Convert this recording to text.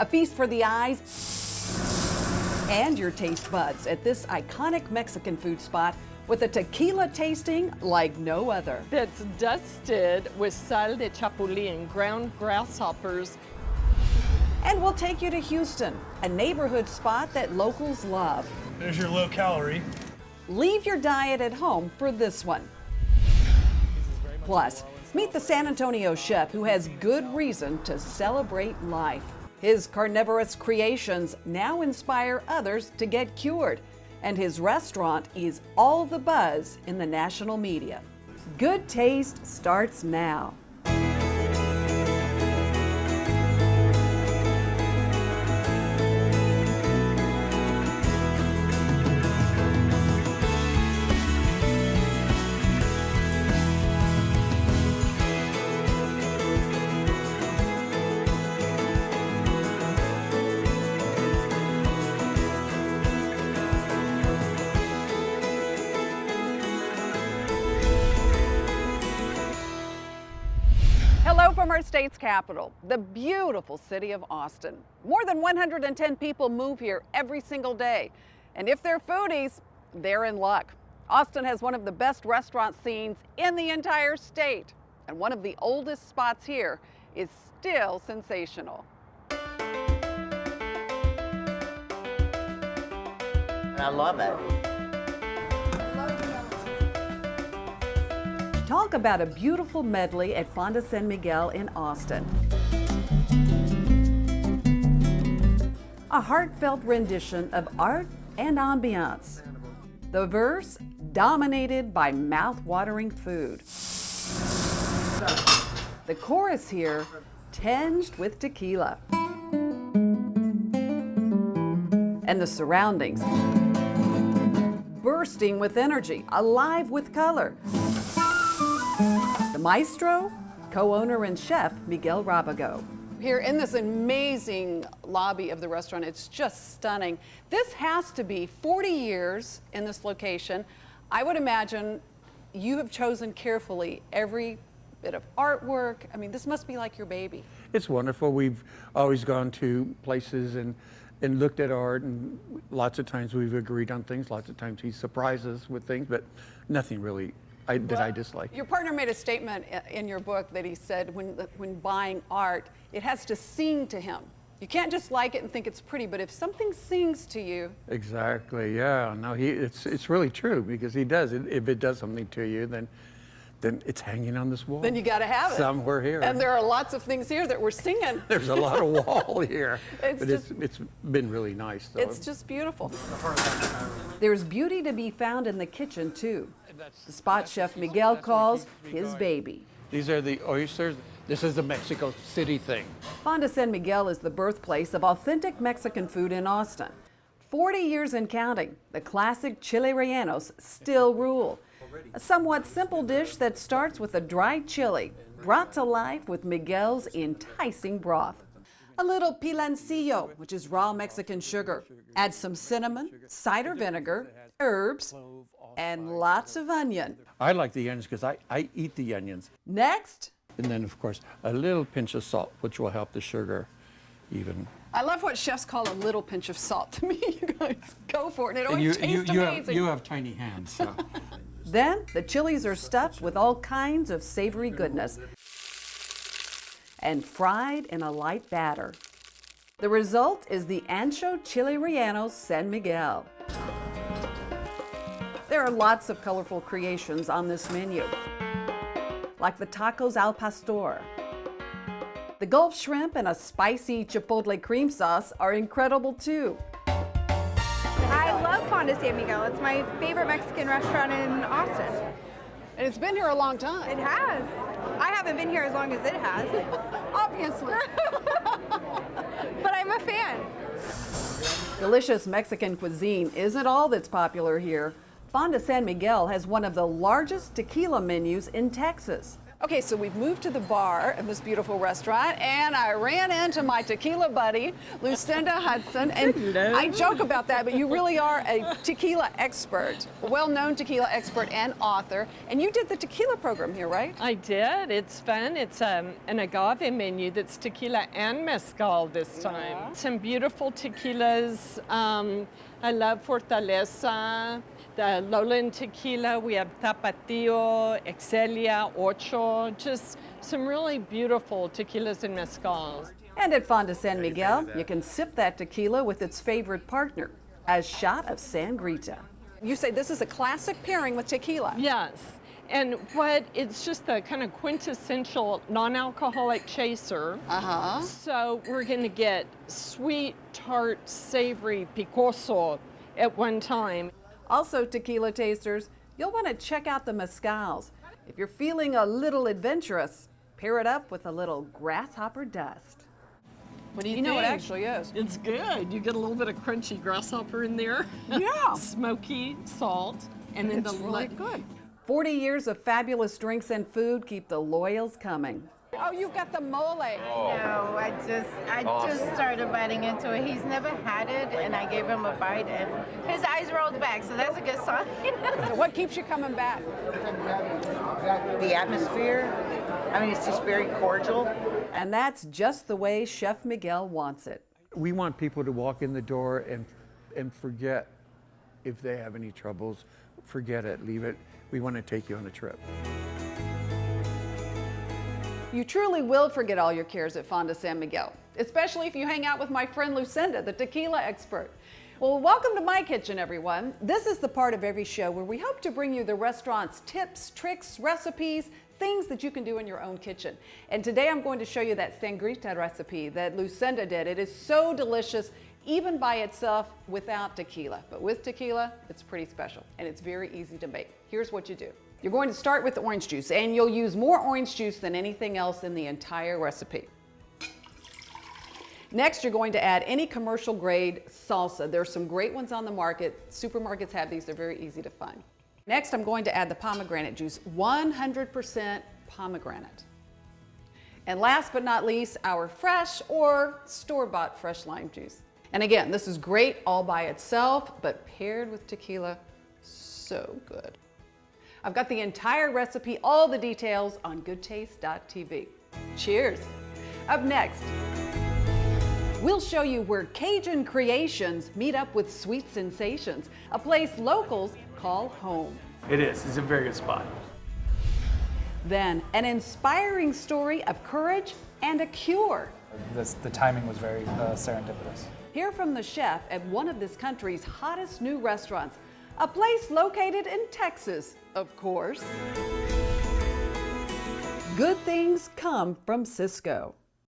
A feast for the eyes and your taste buds at this iconic Mexican food spot with a tequila tasting like no other. That's dusted with sal de chapulín, ground grasshoppers. And we'll take you to Houston, a neighborhood spot that locals love. There's your low calorie. Leave your diet at home for this one. Plus, meet the San Antonio chef who has good reason to celebrate life. His carnivorous creations now inspire others to get cured, and his restaurant is all the buzz in the national media. Good Taste starts now. Hello from our state's capital, the beautiful city of Austin. More than 110 people move here every single day. And if they're foodies, they're in luck. Austin has one of the best restaurant scenes in the entire state. And one of the oldest spots here is still sensational. I love it. Talk about a beautiful medley at Fonda San Miguel in Austin. A heartfelt rendition of art and ambience. The verse dominated by mouth-watering food. The chorus here tinged with tequila. And the surroundings bursting with energy, alive with color. The maestro, co-owner and chef Miguel Rabago. Here in this amazing lobby of the restaurant, it's just stunning. This has to be 40 years in this location. I would imagine you have chosen carefully every bit of artwork. I mean, this must be like your baby. It's wonderful. We've always gone to places and looked at art, and lots of times we've agreed on things. Lots of times he surprises us with things, but nothing really that I dislike. Your partner made a statement in your book that he said when buying art, it has to sing to him. You can't just like it and think it's pretty, but if something sings to you. Exactly, yeah. No, it's really true, because he does. If it does something to you, then it's hanging on this wall. Then you got to have it. Somewhere here. And there are lots of things here that we're singing. There's a lot of wall here. It's been really nice, though. It's just beautiful. There's beauty to be found in the kitchen, too. The spot chef Miguel calls his baby. These are the oysters. This is the Mexico City thing. Fonda San Miguel is the birthplace of authentic Mexican food in Austin. 40 years and counting, the classic chile rellenos still rule. A somewhat simple dish that starts with a dried chili, brought to life with Miguel's enticing broth. A little piloncillo, which is raw Mexican sugar. Add some cinnamon, cider vinegar, herbs, and lots of onion. I like the onions because I eat the onions. Next. And then, of course, a little pinch of salt, which will help the sugar even. I love what chefs call a little pinch of salt. To me, you guys go for it. It always tastes amazing. You have tiny hands, so. Then the chilies are stuffed with all kinds of savory goodness and fried in a light batter. The result is the Ancho Chile Rellenos San Miguel. There are lots of colorful creations on this menu, like the tacos al pastor. The Gulf shrimp and a spicy chipotle cream sauce are incredible too. I love Fonda San Miguel. It's my favorite Mexican restaurant in Austin. And it's been here a long time. It has. I haven't been here as long as it has. Obviously. But I'm a fan. Delicious Mexican cuisine isn't all that's popular here. Fonda San Miguel has one of the largest tequila menus in Texas. Okay, so we've moved to the bar of this beautiful restaurant, and I ran into my tequila buddy, Lucinda Hudson. And Hello. I joke about that, but you really are a tequila expert, a well-known tequila expert and author. And you did the tequila program here, right? I did. It's fun. It's an agave menu that's tequila and mezcal this time. Some beautiful tequilas. I love Fortaleza, the Lowland tequila. We have Tapatio, Excelia, Ocho, just some really beautiful tequilas and mezcals. And at Fonda San Miguel, you can sip that tequila with its favorite partner, a shot of sangrita. You say this is a classic pairing with tequila. Yes. And it's just the kind of quintessential non-alcoholic chaser. Uh-huh. So we're going to get sweet, tart, savory, picoso at one time. Also, tequila tasters, you'll want to check out the mezcals. If you're feeling a little adventurous, pair it up with a little grasshopper dust. What do you You know think? it actually is. It's good. You get a little bit of crunchy grasshopper in there. Yeah. Smoky, salt, and then It's really the good. 40 years of fabulous drinks and food keep the loyals coming. Oh, you've got the mole. No, I just started biting into it. He's never had it, and I gave him a bite, and his eyes rolled back, so that's a good sign. So what keeps you coming back? The atmosphere, I mean, it's just very cordial. And that's just the way Chef Miguel wants it. We want people to walk in the door and forget if they have any troubles. Forget it, leave it. We want to take you on a trip. You truly will forget all your cares at Fonda San Miguel, especially if you hang out with my friend Lucinda, the tequila expert. Well, welcome to my kitchen, everyone. This is the part of every show where we hope to bring you the restaurant's tips, tricks, recipes, things that you can do in your own kitchen. And today I'm going to show you that sangrita recipe that Lucinda did. It is so delicious, even by itself without tequila. But with tequila, it's pretty special, and it's very easy to make. Here's what you do. You're going to start with the orange juice, and you'll use more orange juice than anything else in the entire recipe. Next, you're going to add any commercial grade salsa. There's some great ones on the market. Supermarkets have these, they're very easy to find. Next, I'm going to add the pomegranate juice, 100% pomegranate. And last but not least, our fresh or store-bought fresh lime juice. And again, this is great all by itself, but paired with tequila, so good. I've got the entire recipe, all the details on goodtaste.tv. Cheers. Up next, we'll show you where Cajun creations meet up with sweet sensations, a place locals call home. It is. It's a very good spot. Then, an inspiring story of courage and a cure. The timing was very serendipitous. Hear from the chef at one of this country's hottest new restaurants, a place located in Texas, of course. Good things come from Cisco.